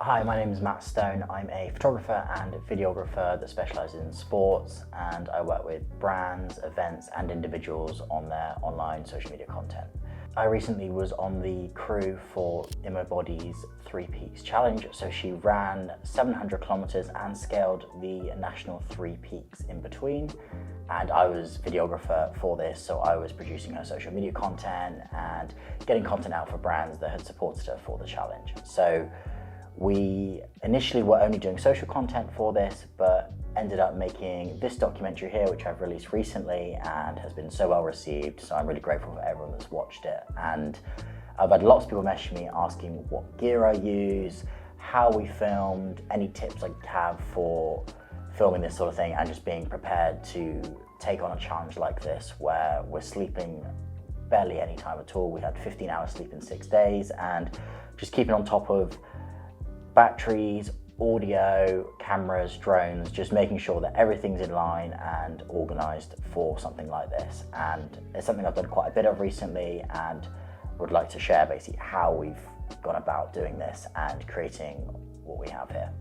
Hi, my name is Matt Stone. I'm a photographer and videographer that specialises in sports, and I work with brands, events and individuals on their online social media content. I recently was on the crew for Boddy's 3 Peaks Challenge. So she ran 700 kilometers and scaled the national 3 peaks in between. And I was videographer for this, so I was producing her social media content and getting content out for brands that had supported her for the challenge. So we initially were only doing social content for this, but ended up making this documentary here, which I've released recently and has been so well received. So I'm really grateful for everyone that's watched it. And I've had lots of people message me asking what gear I use, how we filmed, any tips I could have for filming this sort of thing, and just being prepared to take on a challenge like this where we're sleeping barely any time at all. We had 15 hours sleep in 6 days, and just keeping on top of batteries, audio, cameras, drones, just making sure that everything's in line and organised for something like this. And it's something I've done quite a bit of recently, and would like to share basically how we've gone about doing this and creating what we have here.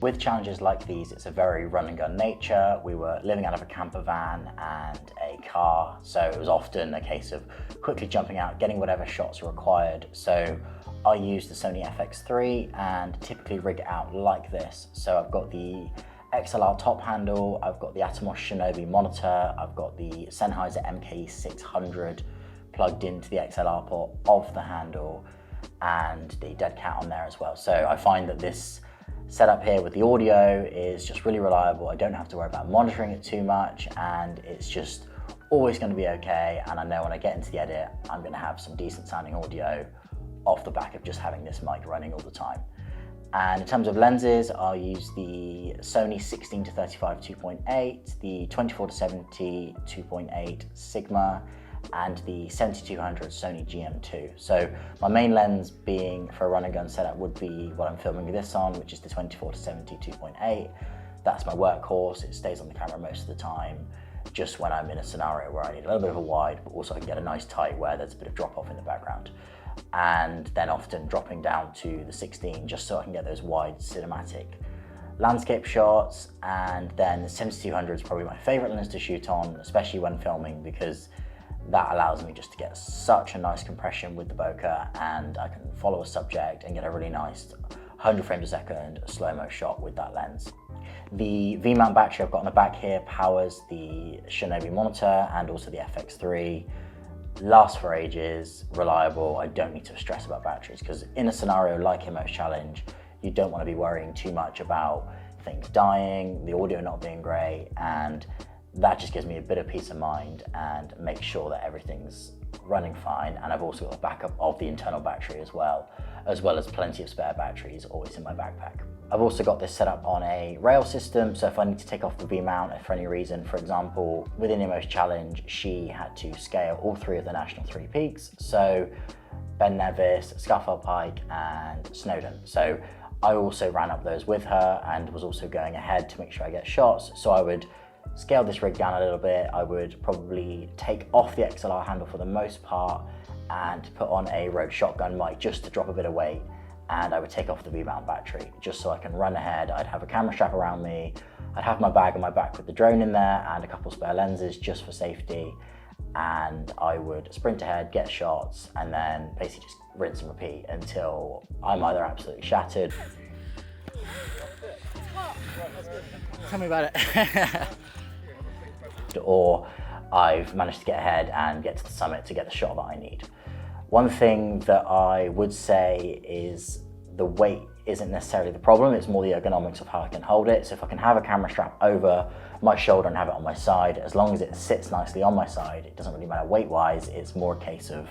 With challenges like these, it's a very run and gun nature. We were living out of a camper van and a car, so it was often a case of quickly jumping out, getting whatever shots are required. So I use the Sony FX3 and typically rig it out like this. So I've got the XLR top handle, I've got the Atomos Shinobi monitor, I've got the Sennheiser MK600 plugged into the XLR port of the handle, and the dead cat on there as well. So I find that this setup here with the audio is just really reliable. I don't have to worry about monitoring it too much, and it's just always going to be okay. And I know when I get into the edit, I'm going to have some decent sounding audio off the back of just having this mic running all the time. And in terms of lenses, I'll use the Sony 16-35 2.8, the 24-70 2.8 Sigma, and the 7200 Sony GM2. So my main lens being for a run and gun setup would be what I'm filming this on, which is the 24-70 2.8. That's my workhorse. It stays on the camera most of the time, just when I'm in a scenario where I need a little bit of a wide, but also I can get a nice tight where there's a bit of drop off in the background. And then often dropping down to the 16 just so I can get those wide cinematic landscape shots. And then the 7200 is probably my favorite lens to shoot on, especially when filming, because that allows me just to get such a nice compression with the bokeh, and I can follow a subject and get a really nice 100 frames a second slow-mo shot with that lens. The V-mount battery I've got on the back here powers the Shinobi monitor and also the FX3. Lasts for ages, reliable. I don't need to stress about batteries, because in a scenario like Emo's challenge, you don't want to be worrying too much about things dying, the audio not being great, and that just gives me a bit of peace of mind and makes sure that everything's running fine. And I've also got a backup of the internal battery as well as plenty of spare batteries always in my backpack. I've also got this set up on a rail system, so if I need to take off the V-mount for any reason, for example, within Emo's challenge, she had to scale all 3 of the national 3 peaks, so Ben Nevis, Scafell Pike and Snowdon. So I also ran up those with her and was also going ahead to make sure I get shots. So I would scale this rig down a little bit. I would probably take off the XLR handle for the most part and put on a Rode shotgun mic just to drop a bit of weight. And I would take off the V-mount battery just so I can run ahead. I'd have a camera strap around me. I'd have my bag on my back with the drone in there and a couple spare lenses just for safety. And I would sprint ahead, get shots, and then basically just rinse and repeat until I'm either absolutely shattered. Tell me about it. Or I've managed to get ahead and get to the summit to get the shot that I need. One thing that I would say is the weight isn't necessarily the problem, it's more the ergonomics of how I can hold it. So if I can have a camera strap over my shoulder and have it on my side, as long as it sits nicely on my side, it doesn't really matter weight-wise. It's more a case of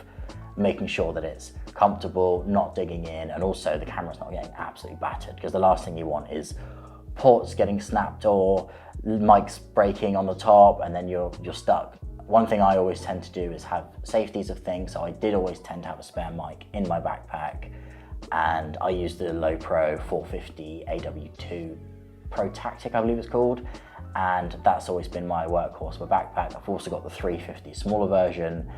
making sure that it's comfortable, not digging in, and also the camera's not getting absolutely battered, because the last thing you want is ports getting snapped or mics breaking on the top and then you're stuck. One thing I always tend to do is have safeties of things, so I did always tend to have a spare mic in my backpack, and I used the Low Pro 450 AW2 Pro Tactic, I believe it's called, and that's always been my workhorse for backpack. I've also got the 350 smaller version,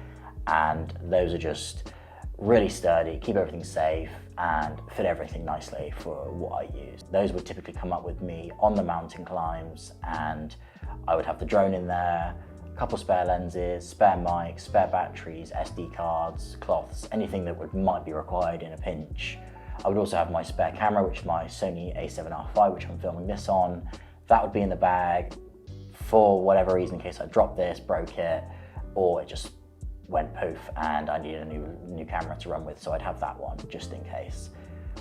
and those are just really sturdy, keep everything safe, and fit everything nicely for what I use. Those would typically come up with me on the mountain climbs, and I would have the drone in there, a couple spare lenses, spare mics, spare batteries, SD cards, cloths, anything that might be required in a pinch. I would also have my spare camera, which is my Sony A7R5, which I'm filming this on. That would be in the bag for whatever reason, in case I dropped this, broke it, or it just went poof and I needed a new camera to run with, so I'd have that one just in case.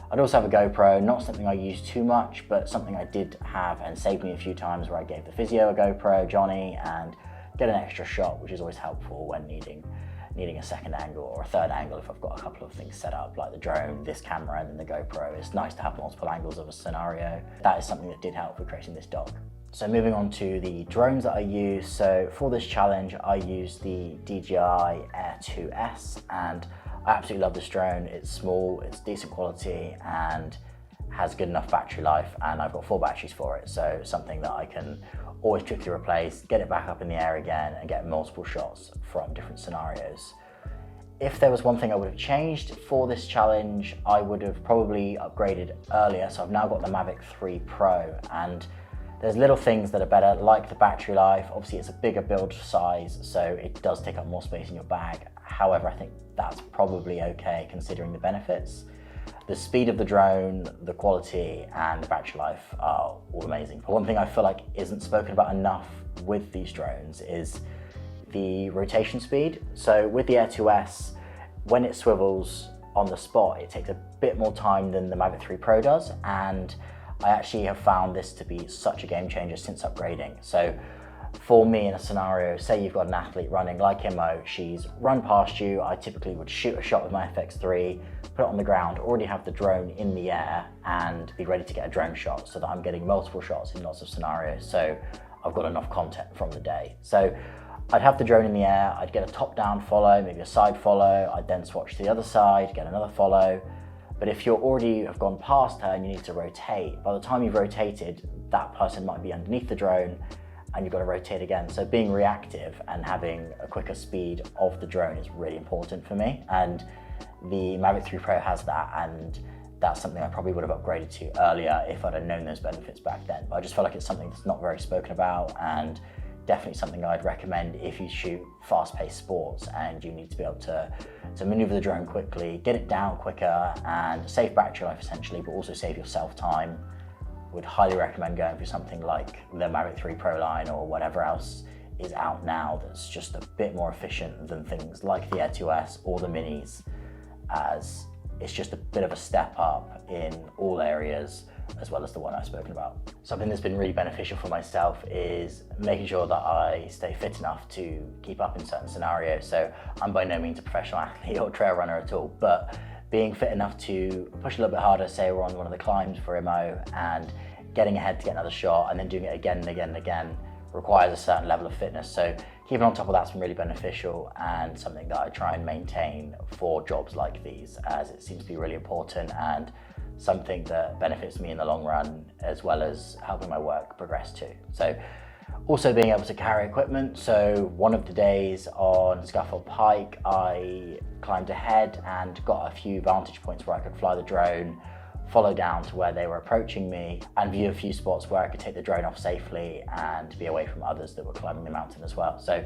I'd also have a GoPro, not something I use too much, but something I did have and saved me a few times, where I gave the physio a GoPro, Johnny, and get an extra shot, which is always helpful when needing a second angle or a third angle if I've got a couple of things set up, like the drone, this camera, and then the GoPro. It's nice to have multiple angles of a scenario. That is something that did help with creating this doc. So moving on to the drones that I use. So for this challenge, I used the DJI Air 2S, and I absolutely love this drone. It's small, it's decent quality, and has good enough battery life, and I've got 4 batteries for it. So something that I can always quickly replace, get it back up in the air again, and get multiple shots from different scenarios. If there was one thing I would have changed for this challenge, I would have probably upgraded earlier. So I've now got the Mavic 3 Pro, and there's little things that are better, like the battery life. Obviously it's a bigger build size, so it does take up more space in your bag. However, I think that's probably okay considering the benefits. The speed of the drone, the quality, and the battery life are all amazing. But one thing I feel like isn't spoken about enough with these drones is the rotation speed. So with the Air 2S, when it swivels on the spot, it takes a bit more time than the Mavic 3 Pro does, and I actually have found this to be such a game changer since upgrading. So for me, in a scenario, say you've got an athlete running like Imo, she's run past you, I typically would shoot a shot with my FX3, put it on the ground, already have the drone in the air, and be ready to get a drone shot so that I'm getting multiple shots in lots of scenarios. So I've got enough content from the day. So I'd have the drone in the air, I'd get a top-down follow, maybe a side follow, I'd then swatch to the other side, get another follow. But if you already have gone past her and you need to rotate, by the time you've rotated, that person might be underneath the drone and you've got to rotate again. So being reactive and having a quicker speed of the drone is really important for me. And the Mavic 3 Pro has that, and that's something I probably would have upgraded to earlier if I'd have known those benefits back then. But I just feel like it's something that's not very spoken about, and definitely something I'd recommend if you shoot fast-paced sports and you need to be able to maneuver the drone quickly, get it down quicker, and save battery life essentially, but also save yourself time. Would highly recommend going for something like the Mavic 3 Pro line or whatever else is out now that's just a bit more efficient than things like the Air 2S or the Minis, as it's just a bit of a step up in all areas, as well as the one I've spoken about. Something that's been really beneficial for myself is making sure that I stay fit enough to keep up in certain scenarios. So I'm by no means a professional athlete or trail runner at all, but being fit enough to push a little bit harder, say we're on one of the climbs for Imo, and getting ahead to get another shot, and then doing it again and again and again requires a certain level of fitness. So keeping on top of that's been really beneficial, and something that I try and maintain for jobs like these, as it seems to be really important and something that benefits me in the long run, as well as helping my work progress too. So also being able to carry equipment. So one of the days on Scaffold Pike, I climbed ahead and got a few vantage points where I could fly the drone, follow down to where they were approaching me, and view a few spots where I could take the drone off safely and be away from others that were climbing the mountain as well. So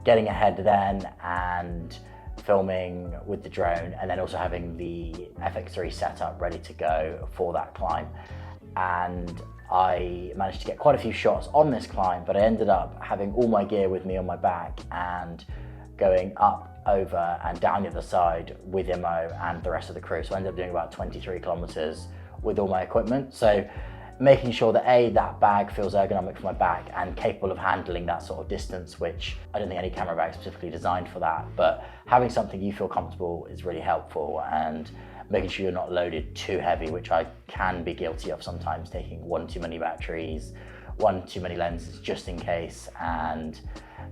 getting ahead then and filming with the drone, and then also having the FX3 set up ready to go for that climb. And I managed to get quite a few shots on this climb, but I ended up having all my gear with me on my back and going up, over and down the other side with Imo and the rest of the crew. So I ended up doing about 23 kilometers with all my equipment. So making sure that that bag feels ergonomic for my back and capable of handling that sort of distance, which I don't think any camera bag is specifically designed for that, but having something you feel comfortable is really helpful, and making sure you're not loaded too heavy, which I can be guilty of sometimes, taking one too many batteries, one too many lenses just in case. And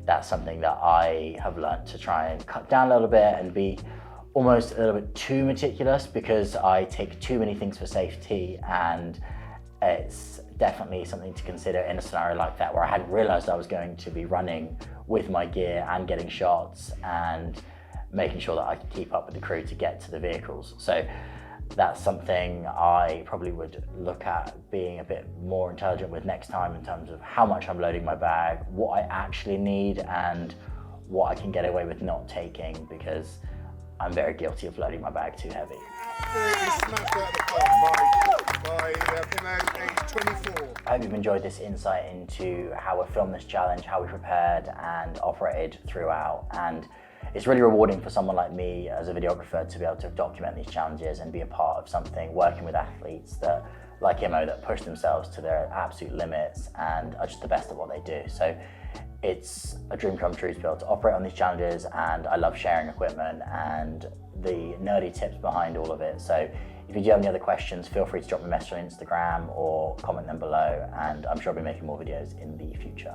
that's something that I have learned to try and cut down a little bit and be almost a little bit too meticulous, because I take too many things for safety, and it's definitely something to consider in a scenario like that where I hadn't realized I was going to be running with my gear and getting shots, and making sure that I can keep up with the crew to get to the vehicles. So that's something I probably would look at being a bit more intelligent with next time, in terms of how much I'm loading my bag, what I actually need, and what I can get away with not taking, because I'm very guilty of loading my bag too heavy. Absolutely smashed out of the park by Pimo, age 24. I hope you've enjoyed this insight into how we filmed this challenge, how we prepared and operated throughout. And it's really rewarding for someone like me as a videographer to be able to document these challenges and be a part of something, working with athletes that, like Imo, that push themselves to their absolute limits and are just the best at what they do. So it's a dream come true to be able to operate on these challenges, and I love sharing equipment and the nerdy tips behind all of it. So if you do have any other questions, feel free to drop me a message on Instagram or comment them below, and I'm sure I'll be making more videos in the future.